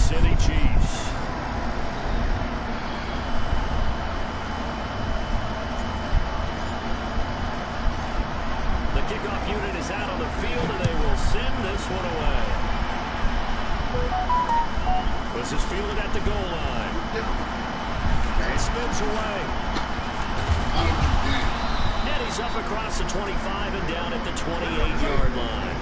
City Chiefs. The kickoff unit is out on the field, and they will send this one away. This is fielded at the goal line. It spins away. And he's up across the 25 and down at the 28-yard line.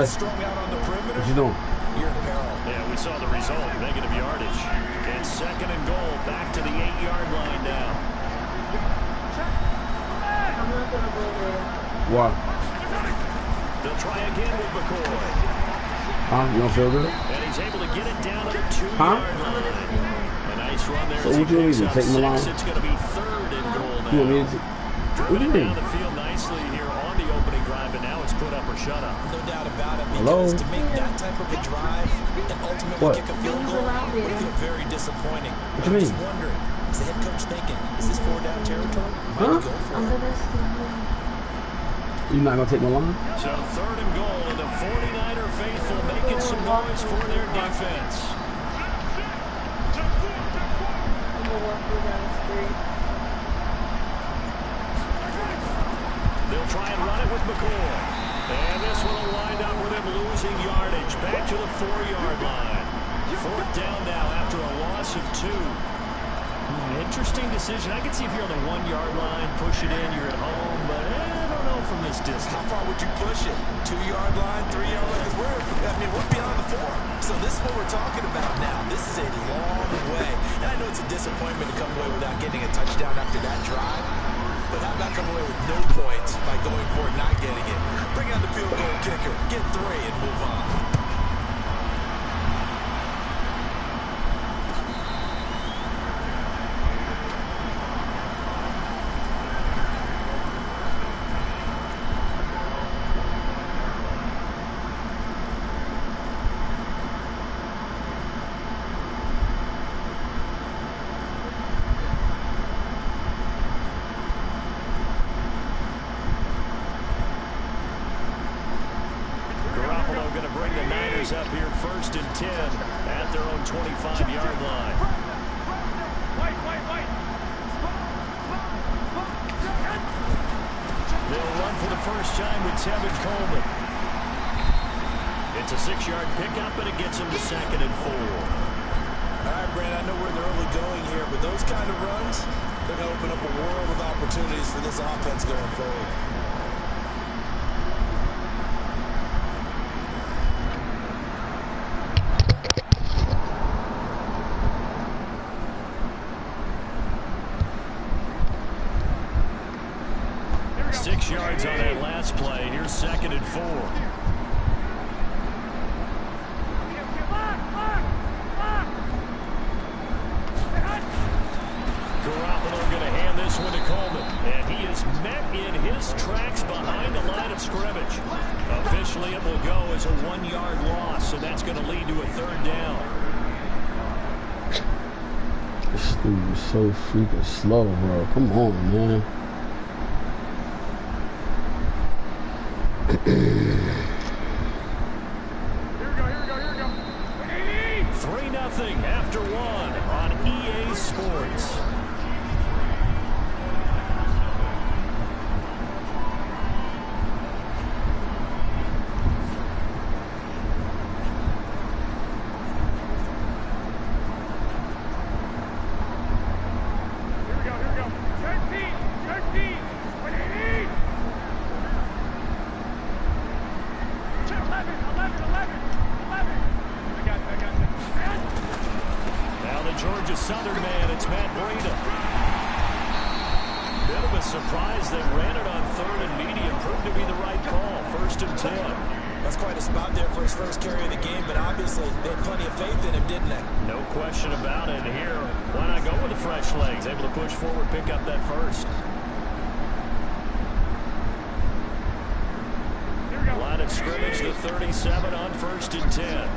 Strung out on the perimeter. What you doing? You're in peril. Yeah, we saw the result. Negative yardage. And second and goal. Back to the 8-yard line now. I'm not going to go there. Why? They'll try again with McCoy. Huh? You don't feel good? And he's able to get it down to the 2-yard line. A nice run there. So what you need to take him along? It's going to be third and goal now. You want me to driven it down the field nicely here on the opening drive, but now it's put up or shut up. No doubt about it. Because to make that type of a drive and ultimately kick a field goal would feel very disappointing. What you mean? I'm just wondering, is the head coach thinking, is this 4-down territory? Huh? Go for it. You not gonna take my line? So third and goal, and the 49er faithful making some noise for their defense. They'll try and run it with McCoy. And this one will wind up with him losing yardage. Back to the 4-yard line. Fourth down now after a loss of 2. Interesting decision. I can see if you're on the 1-yard line, push it in, you're at home, but I don't know from this distance. How far would you push it? 2-yard line, 3-yard line? We're beyond the 4. So this is what we're talking about now. This is a long way. And I know it's a disappointment to come away without getting a touchdown after that drive. But how about come away with no points by going for it, not getting it? Bring out the field goal kicker, get 3, and move on. here 1st and 10 at their own 25-yard line. They'll run for the first time with Tevin Coleman. It's a 6-yard pickup, and it gets him to 2nd and 4. All right, Brand, I know we're in the early going here, but those kind of runs, they're going to open up a world of opportunities for this offense going forward. Yards on that last play. Here's 2nd and 4. Garoppolo going to hand this one to Coleman. And he is met in his tracks behind the line of scrimmage. Officially, it will go as a 1-yard loss, so that's going to lead to a 3rd down. This dude is so freaking slow, bro. Come on, man. 3-0 after 1 on EA Sports. Southern man, it's Matt Breida. Bit of a surprise they ran it on 3rd and medium. Proved to be the right call. 1st and 10. That's quite a spot there for his first carry of the game, but obviously they had plenty of faith in him, didn't they? No question about it. Here, why not go with the fresh legs? Able to push forward, pick up that first. Line of scrimmage, the 37 on 1st and 10.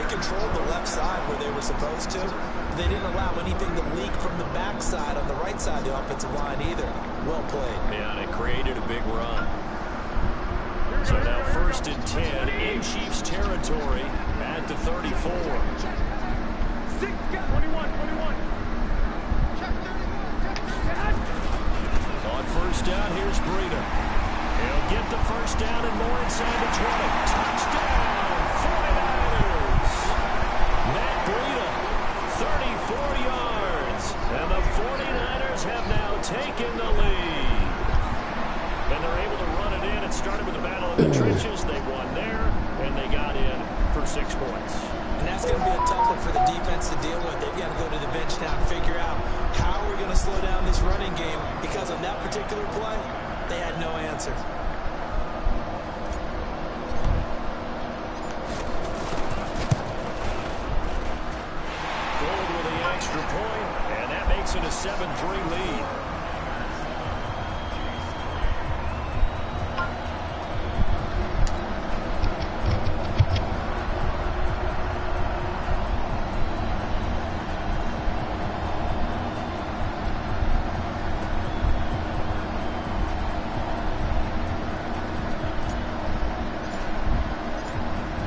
Controlled the left side where they were supposed to. They didn't allow anything to leak from the backside on the right side of the offensive line either. Well played. Yeah, and it created a big run. So now 1st and 10 in Chiefs territory at the 34. 21. On 1st down, here's Breida. He'll get the 1st down and more inside the 20. Touchdown, 49ers. Matt Breida, 34 yards. And the 49ers have now taken the lead. And they're able to run it in. It started with a battle in the trenches. They won there, and they got in for 6 points. And that's going to be a tough one for the defense to deal with. They've got to go to the bench now and figure out how we're going to slow down this running game, because on that particular play, they had no answer. Extra point, and that makes it a 7-3 lead.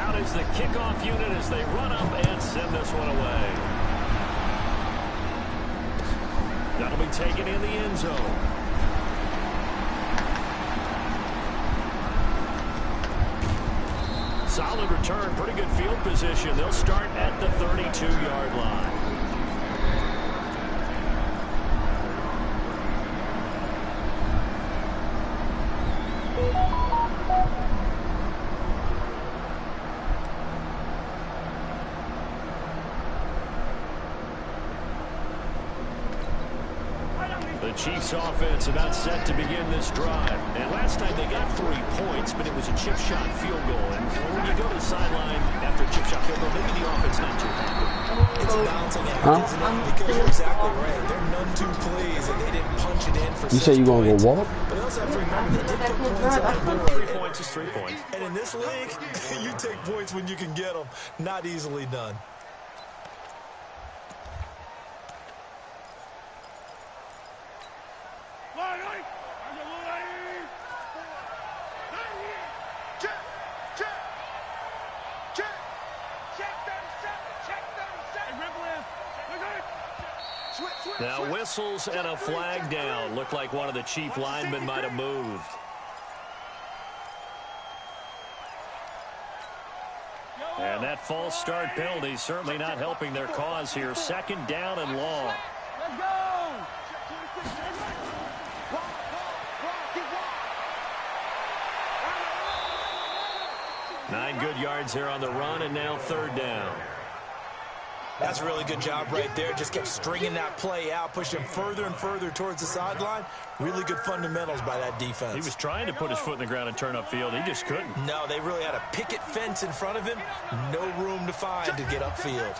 Out is the kickoff unit as they run up and send this one away. That'll be taken in the end zone. Solid return, pretty good field position. They'll start at the 32-yard line. Chiefs offense about set to begin this drive. And last time they got 3 points, but it was a chip shot field goal. And when you go to the sideline after a chip shot field goal, maybe the offense not too happy. It's a balancing act, isn't it? Because you're exactly right. They're none too pleased that they didn't punch it in for 6 points. You say you gonna go walk? But they also have to remember they did put points on the board. 3 points is 3 points. And in this league, you take points when you can get them. Not easily done. Now whistles and a flag down. Looked like one of the Chief linemen might have moved. And that false start penalty certainly not helping their cause here. 2nd down and long. Let's go! 9 good yards there on the run, and now 3rd down. That's a really good job right there. Just kept stringing that play out, pushing further and further towards the sideline. Really good fundamentals by that defense. He was trying to put his foot in the ground and turn upfield. He just couldn't. No, they really had a picket fence in front of him. No room to find to get upfield.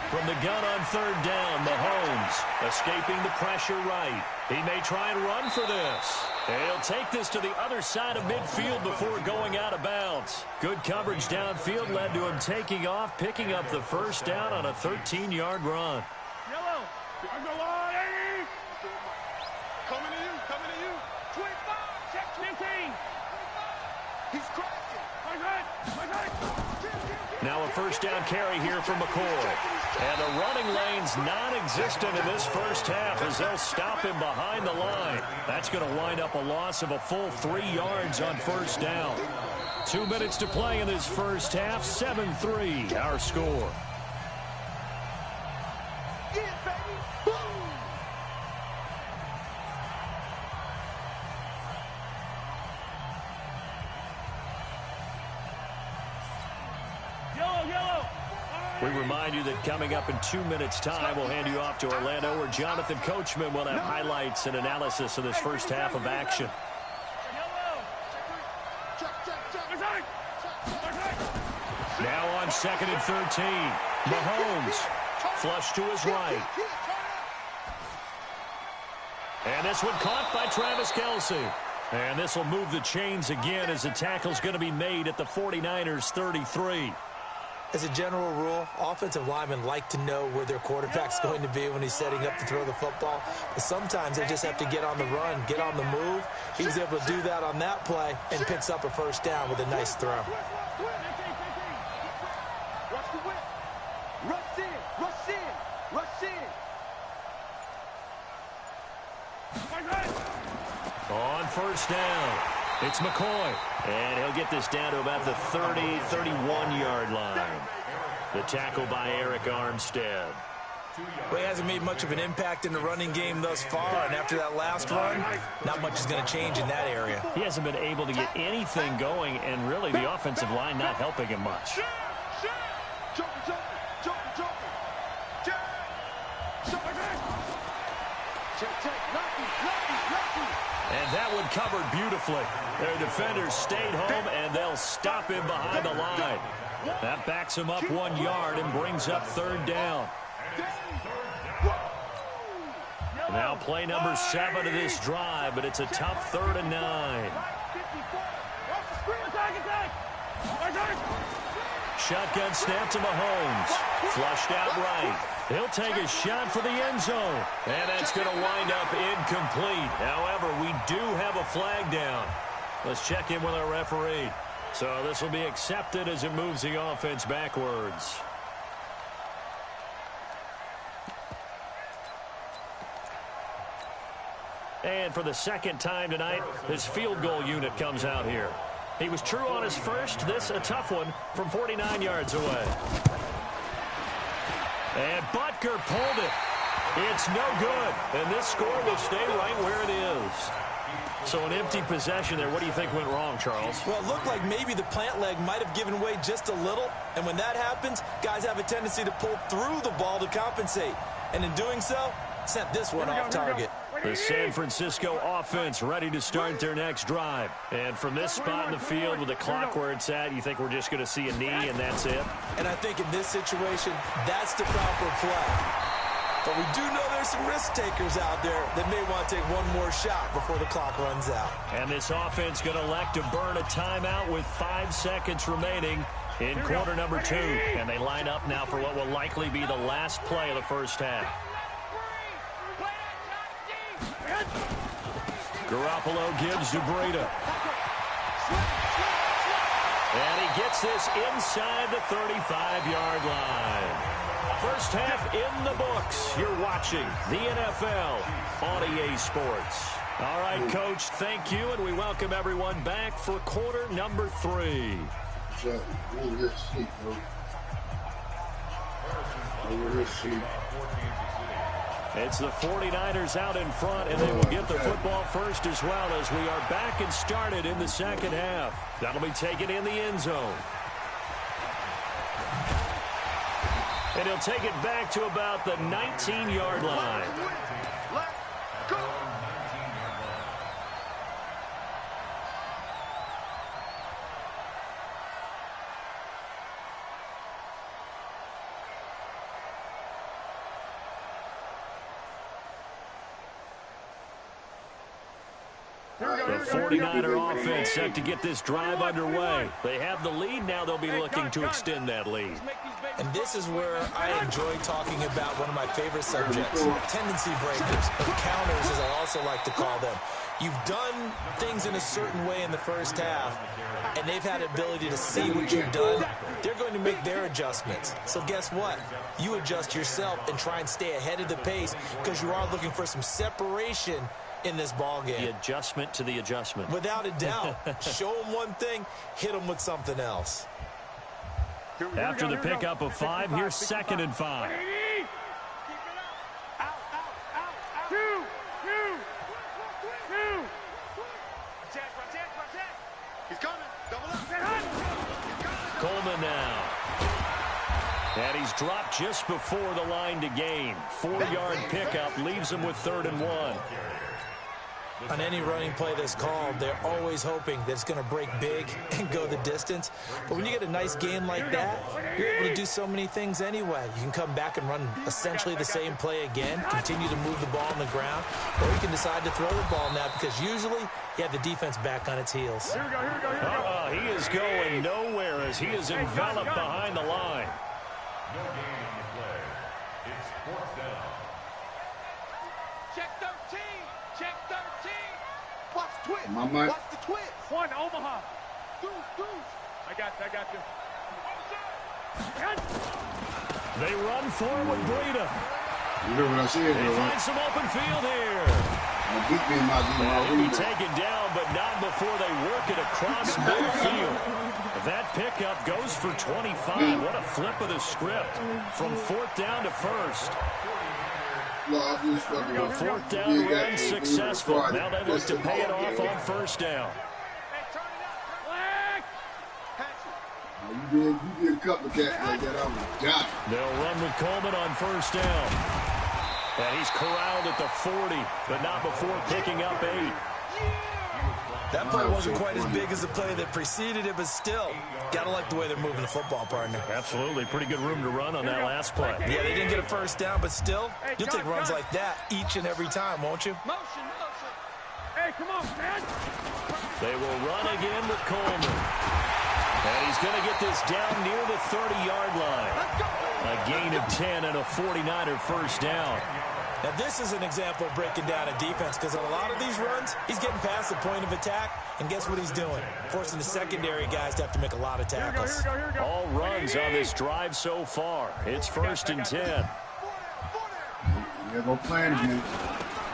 From the gun on 3rd down, Mahomes escaping the pressure right. He may try and run for this. He'll take this to the other side of midfield before going out of bounds. Good coverage downfield led to him taking off, picking up the 1st down on a 13-yard run. Yellow. Coming to you. 25. Check 15. He's crashing. Now a 1st down carry here from McCoy. And the running lane's non-existent in this 1st half as they'll stop him behind the line. That's going to wind up a loss of a full 3 yards on 1st down. 2 minutes to play in this 1st half. 7-3 our score. We remind you that coming up in 2 minutes' time, we'll hand you off to Orlando, where Jonathan Coachman will have highlights and analysis of this 1st half of action. Now on 2nd and 13. Mahomes flush to his right. And this one caught by Travis Kelce. And this will move the chains again as the tackle's going to be made at the 49ers 33. As a general rule, offensive linemen like to know where their quarterback's going to be when he's setting up to throw the football. But sometimes they just have to get on the run, get on the move. He was able to do that on that play and picks up a 1st down with a nice throw. On 1st down, it's McCoy. And he'll get this down to about the 31-yard line. The tackle by Eric Armstead. Well, he hasn't made much of an impact in the running game thus far, and after that last run, not much is going to change in that area. He hasn't been able to get anything going, and really the offensive line not helping him much. And that one covered beautifully. Their defenders stayed home, and they'll stop him behind the line. That backs him up 1 yard and brings up 3rd down. Now play number 7 of this drive, but it's a tough 3rd and 9. Shotgun snap to Mahomes. Flushed out right. He'll take a shot for the end zone. And that's going to wind up incomplete. However, we do have a flag down. Let's check in with our referee. So this will be accepted as it moves the offense backwards. And for the 2nd time tonight, his field goal unit comes out here. He was true on his first. This a tough one from 49 yards away. And Butker pulled it. It's no good. And this score will stay right where it is. So an empty possession there. What do you think went wrong, Charles? Well, it looked like maybe the plant leg might have given way just a little. And when that happens, guys have a tendency to pull through the ball to compensate. And in doing so, sent this one off target. The San Francisco offense ready to start their next drive. And from this spot in the field with the clock where it's at, you think we're just going to see a knee and that's it? And I think in this situation, that's the proper play. But we do know there's some risk takers out there that may want to take one more shot before the clock runs out. And this offense going to elect to burn a timeout with 5 seconds remaining in quarter number 2. And they line up now for what will likely be the last play of the first half. Garoppolo gives to Breida. And he gets this inside the 35-yard line. First half in the books. You're watching the NFL on EA Sports. All right, Coach, thank you, and we welcome everyone back for quarter number 3. It's the 49ers out in front, and they will get the football first as well as we are back and started in the second half. That'll be taken in the end zone. And he'll take it back to about the 19-yard line. Let's go. The 49er offense set to get this drive underway. They have the lead. Now they'll be looking to extend that lead. And this is where I enjoy talking about one of my favorite subjects, tendency breakers, or counters as I also like to call them. You've done things in a certain way in the first half, and they've had the ability to see what you've done. They're going to make their adjustments. So guess what? You adjust yourself and try and stay ahead of the pace because you are looking for some separation in this ball game. The adjustment to the adjustment. Without a doubt. Show them one thing, hit them with something else. After the pickup of 5, here's 2nd and 5. He's coming. Double up. Coleman now. And he's dropped just before the line to gain. 4-yard pickup leaves him with 3rd and 1. On any running play that's called, they're always hoping that it's going to break big and go the distance. But when you get a nice game like that, you're able to do so many things anyway. You can come back and run essentially the same play again, continue to move the ball on the ground, or you can decide to throw the ball now because usually you have the defense back on its heels. He is going nowhere as he is enveloped behind the line. Check 13. Check 13. Watch the twist. Watch the twist. One, Omaha. Deuce. I got you. They run forward, Breida. You hear what I said, They bro? find some open field here. He'll be taken down, but not before they work it across midfield. That pickup goes for 25. What a flip of the script from 4th down to 1st. The 4th down run successful. Now they look to pay it off on 1st down. You did a couple of cats like that. I was dying. They'll run with Coleman on 1st down. And he's corralled at the 40, but not before picking up 8. That play wasn't quite as big as the play that preceded it, but still, gotta like the way they're moving the football, partner. Absolutely. Pretty good room to run on that last play. Yeah, they didn't get a 1st down, but still, you'll take runs like that each and every time, won't you? Motion. Hey, come on, man. They will run again with Coleman. And he's going to get this down near the 30-yard line. A gain of 10 and a 49er 1st down. Now, this is an example of breaking down a defense because on a lot of these runs, he's getting past the point of attack, and guess what he's doing? Forcing the secondary guys to have to make a lot of tackles. All runs on this drive so far. It's 1st and 10. Yeah, go plan again.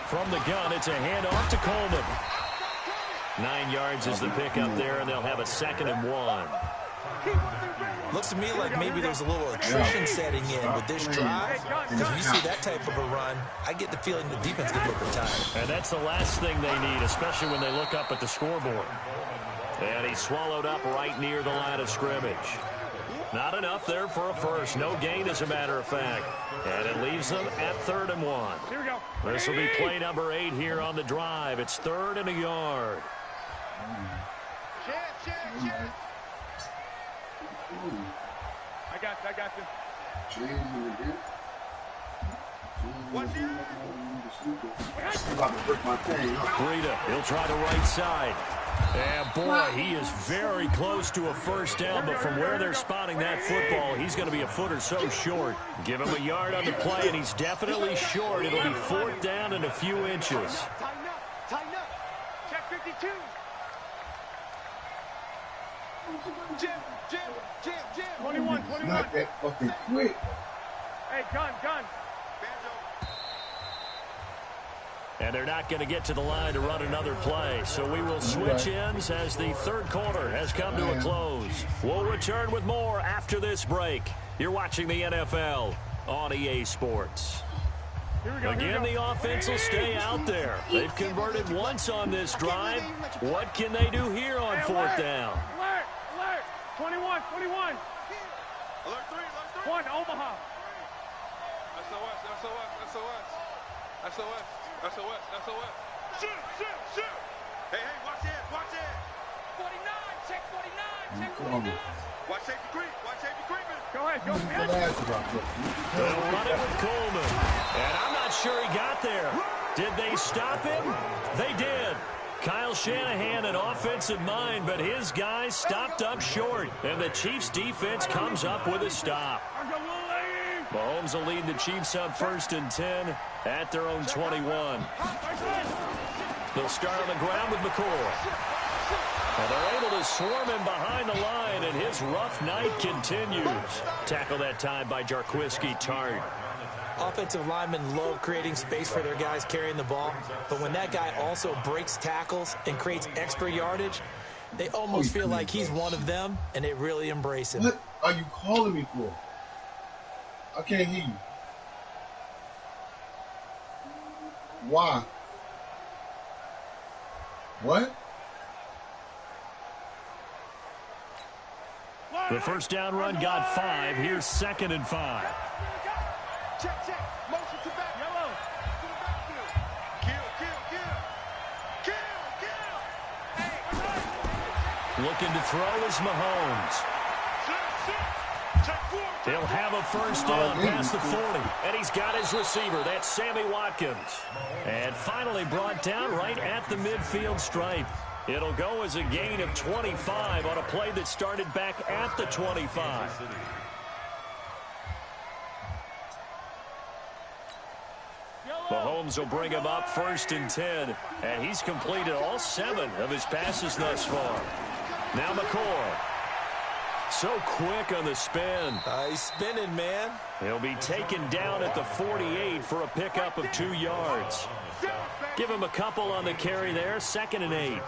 From the gun, it's a handoff to Coleman. 9 yards is the pickup there, and they'll have a 2nd and 1. Looks to me like maybe there's a little attrition setting in with this drive. Because when you see that type of a run, I get the feeling the defense gets a little tired. And that's the last thing they need, especially when they look up at the scoreboard. And he's swallowed up right near the line of scrimmage. Not enough there for a first. No gain, as a matter of fact. And it leaves them at 3rd and 1. Here we go. This will be play number 8 here on the drive. It's 3rd and a yard. Chance. I got you. Breida, he'll try the right side. And boy, he is very close to a first down, but from where they're spotting that football, he's going to be a foot or so short. Give him a yard on the play, and he's definitely short. It'll be 4th down and a few inches. Tighten up. Check 52. Jim. 21. Not that fucking quick. Hey, gun. And they're not going to get to the line to run another play, so we will switch ends as the 3rd quarter has come to a close. We'll return with more after this break. You're watching the NFL on EA Sports. Again, the offense will stay out there. They've converted once on this drive. What can they do here on 4th down? Alert. 21. Alert 3. 1, Omaha. SOS. Shoot. Hey, watch it. 49. Check 49. Watch safety creeping. Go ahead. They'll run it with Coleman. And I'm not sure he got there. Did they stop him? They did. Kyle Shanahan, an offensive mind, but his guys stopped up short. And the Chiefs' defense comes up with a stop. Mahomes will lead the Chiefs up 1st and 10 at their own 21. They'll start on the ground with McCoy. And they're able to swarm him behind the line, and his rough night continues. Tackle that time by Jarquiski Tart. Offensive linemen love creating space for their guys carrying the ball, but when that guy also breaks tackles and creates extra yardage, they almost feel like he's one of them, and they really embrace him. What are you calling me for? I can't hear you. Why? What? The first down run got 5. Here's 2nd and 5. Check. Motion to back. Yellow. To the backfield. Kill. Looking to throw is Mahomes. He'll have a first down past the 40. And he's got his receiver. That's Sammy Watkins. And finally brought down right at the midfield stripe. It'll go as a gain of 25 on a play that started back at the 25. Mahomes will bring him up 1st and 10. And he's completed all 7 of his passes thus far. Now McCoy. So quick on the spin. He's spinning, man. He'll be taken down at the 48 for a pickup of 2 yards. Give him a couple on the carry there. 2nd and 8.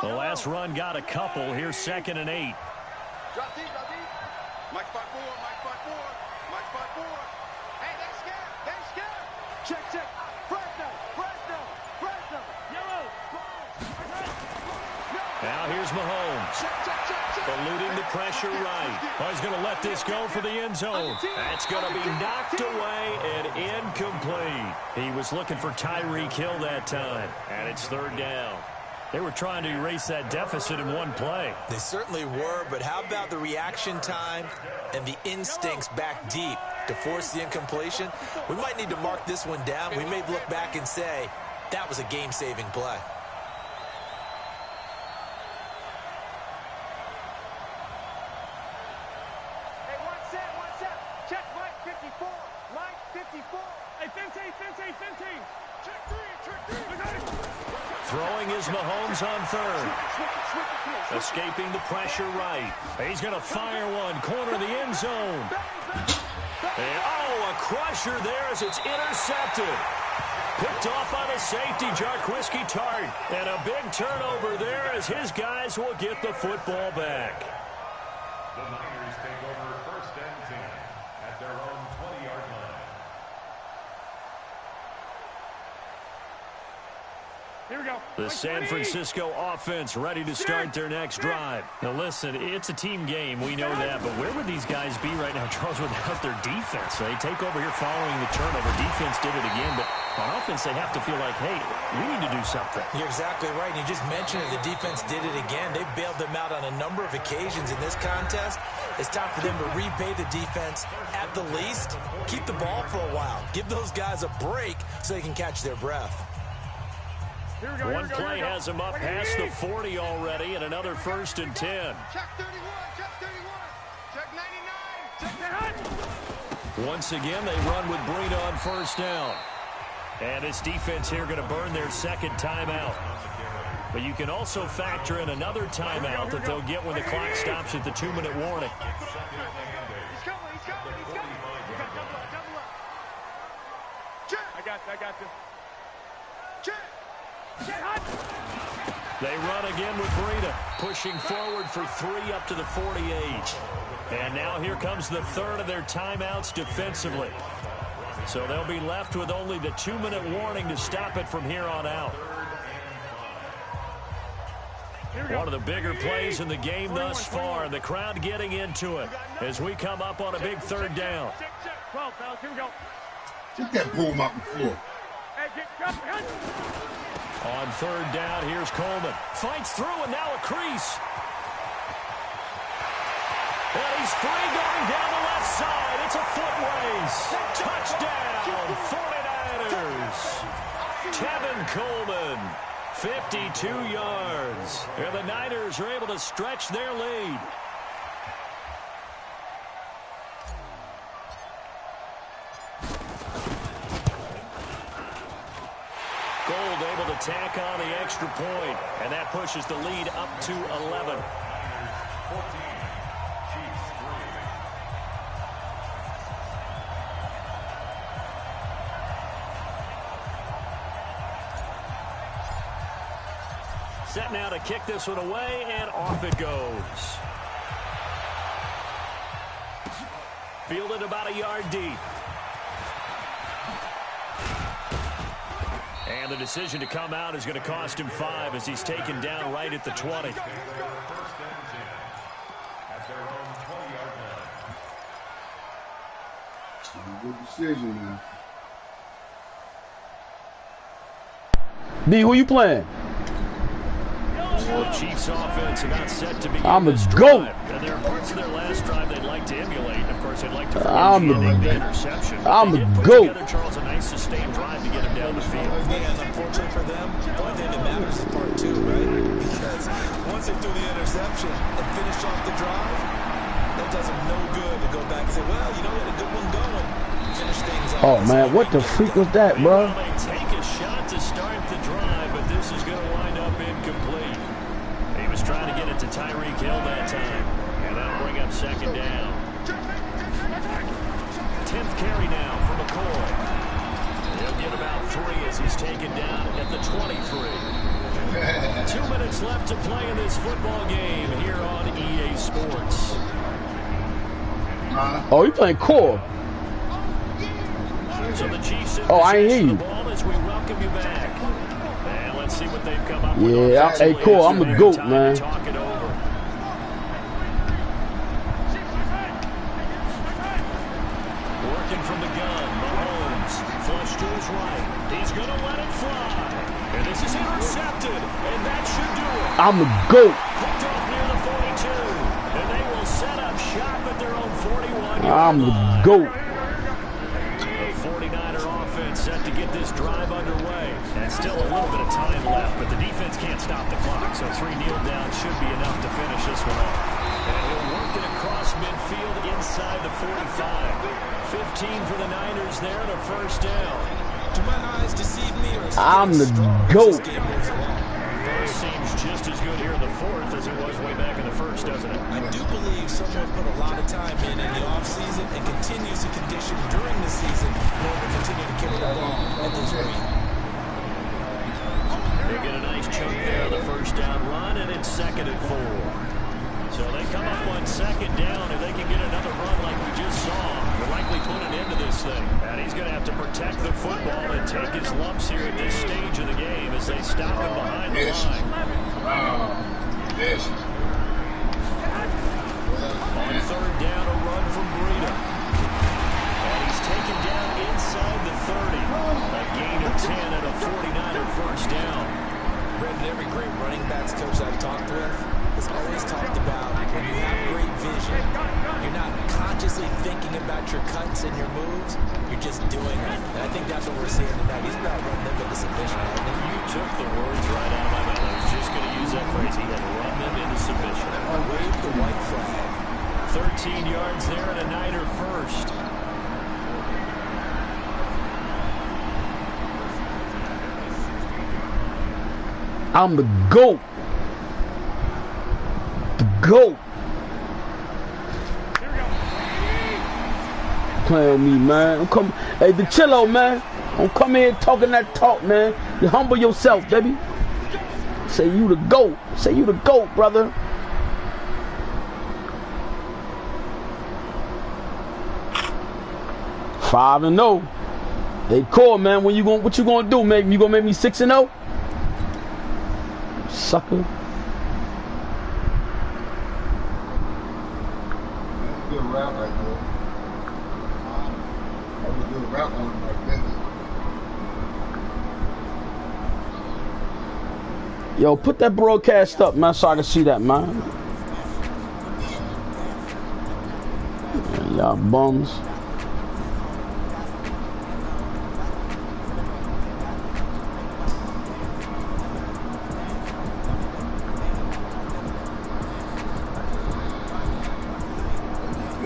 The last run got a couple. Here's 2nd and 8. Drop deep. Mike 5-4. Hey, they're scared. Check. Fresno. Yellow. Now here's Mahomes. Eluding the pressure right. Oh, he's going to let this go for the end zone. That's going to be knocked away and incomplete. He was looking for Tyreek Hill that time. And it's 3rd down. They were trying to erase that deficit in one play. They certainly were, but how about the reaction time and the instincts back deep to force the incompletion? We might need to mark this one down. We may look back and say, that was a game-saving play. Hey, one set. Check Mike 54. Hey, Fenty. Check 3. Throwing is Mahomes on 3rd. Escaping the pressure right. He's going to fire one. Corner of the end zone. And, a crusher there as it's intercepted. Picked off by the safety, Jarquiski Tart. And a big turnover there as his guys will get the football back. The Niners take over 1st and 10 at their own 20-yard line. Here we go. The San Francisco offense ready to start their next drive. Now listen, it's a team game, we know that, but where would these guys be right now, Charles, without their defense? They take over here following the turnover. Defense did it again, but on offense they have to feel like, hey, we need to do something. You're exactly right. You just mentioned it. The defense did it again. They bailed them out on a number of occasions in this contest. It's time for them to repay the defense at the least. Keep the ball for a while. Give those guys a break so they can catch their breath. One play has him up past the 40 already, and another 1st and 10. Check 31, check 31, check 99, check the hut. Once again, they run with Breida on 1st down. And this defense here going to burn their 2nd timeout. But you can also factor in another timeout that they'll get when the clock stops at the 2-minute warning. He's coming. You got double up. Check. I got this. Check. They run again with Breida, pushing forward for 3 up to the 48. And now here comes the 3rd of their timeouts defensively. So they'll be left with only the 2-minute warning to stop it from here on out. One of the bigger plays in the game thus far, and the crowd getting into it as we come up on a big 3rd down. 12, fellas, here we go. Get that boom out the floor. Hey, get On 3rd down, here's Coleman. Fights through, and now a crease. And he's free going down the left side. It's a foot race. Touchdown, 49ers. Tevin Coleman, 52 yards. And the Niners are able to stretch their lead. Gold able to tack on the extra point, and that pushes the lead up to 11. 14, Chiefs 3. Set now to kick this one away, and off it goes. Fielded about a yard deep. And the decision to come out is going to cost him 5 as he's taken down right at the 20. 1st and 10 at their own 20-yard line. Good decision, man. D, who you playing? The Chiefs offense about set to begin I'm a this goat. drive. And there are parts of their last drive they'd like to emulate. Of course, they'd like to I'm the interception. I'm They a did put goat. together, Charles, a nice sustained drive to get him down the field. Yeah, and unfortunately for them, the only thing that matters is part 2, right? Because once they threw the interception and finished off the drive, that does them no good to go back and say, well, you know, we had a good one going. Finish things off. Oh, man, what the freak was that, bro? They take a shot to start the drive, but this is going to wind up incomplete. He was trying to get it to Tyreek Hill that time, and that'll bring up 2nd down. 10th carry now for McCoy. He'll get about 3 as he's taken down at the 23. 2 minutes left to play in this football game here on EA Sports. Oh, you playing core. So the Chiefs in Oh, I ain't hear possession you. of the ball as we welcome you back. And let's see what they've come up with. Yeah, hey, offensively cool. as I'm a they're goat, time man. to talk it over. Working from the gun, Mahomes. Flush to his right. He's going to let it fly. And this is intercepted. And that should do it. I'm a goat. Hooked off near the 42. And they will set up shop at their own 41-yard I'm line. a goat. The 49er offense set to get this drive underway. And still a little bit of time left, but the defense can't stop the clock, so 3 kneel downs should be enough to finish this one off. And he'll work it across midfield inside the 45. 15 for the Niners there and a 1st down. Do my eyes deceive me, or is it I'm the strong as GOAT. this game moves along? First seems just as good here in the 4th as it was way back in the 1st, doesn't it? I do believe someone put a lot of time in the offseason and continues to condition during the season in order to continue to carry the ball at this rate. protect the football and take his lumps here at this stage of the game as they stop him behind the line. On third down, a run from Breida. And he's taken down inside the 30. A gain of 10 and a 49er first down. Brendan, every great running backs coach I've talked with has always talked about when you have great vision, you're not consciously thinking about your cuts and your moves, you're just doing it. And I think that's what we're seeing tonight. He's about running them into submission. You took the words right out of my mouth. I was just going to use that phrase. He had run them into submission. Wave the white flag. 13 yards there and a Niner first. I'm the GOAT. The GOAT. Play on me, man. I'm coming. Hey, the chillo, man. Don't come here talking that talk, man. You humble yourself, baby. Say you the GOAT. Say you the GOAT, brother. Five and 0. They call, man. What you gonna do, man? You gonna make me 6 and 0? Sucker. That's a good rap right there. That was a good rap on him like this. Yo, put that broadcast up, man, so I can see that, man. Y'all bums.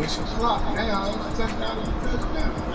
It's a flop now. It's a touchdown and a touchdown.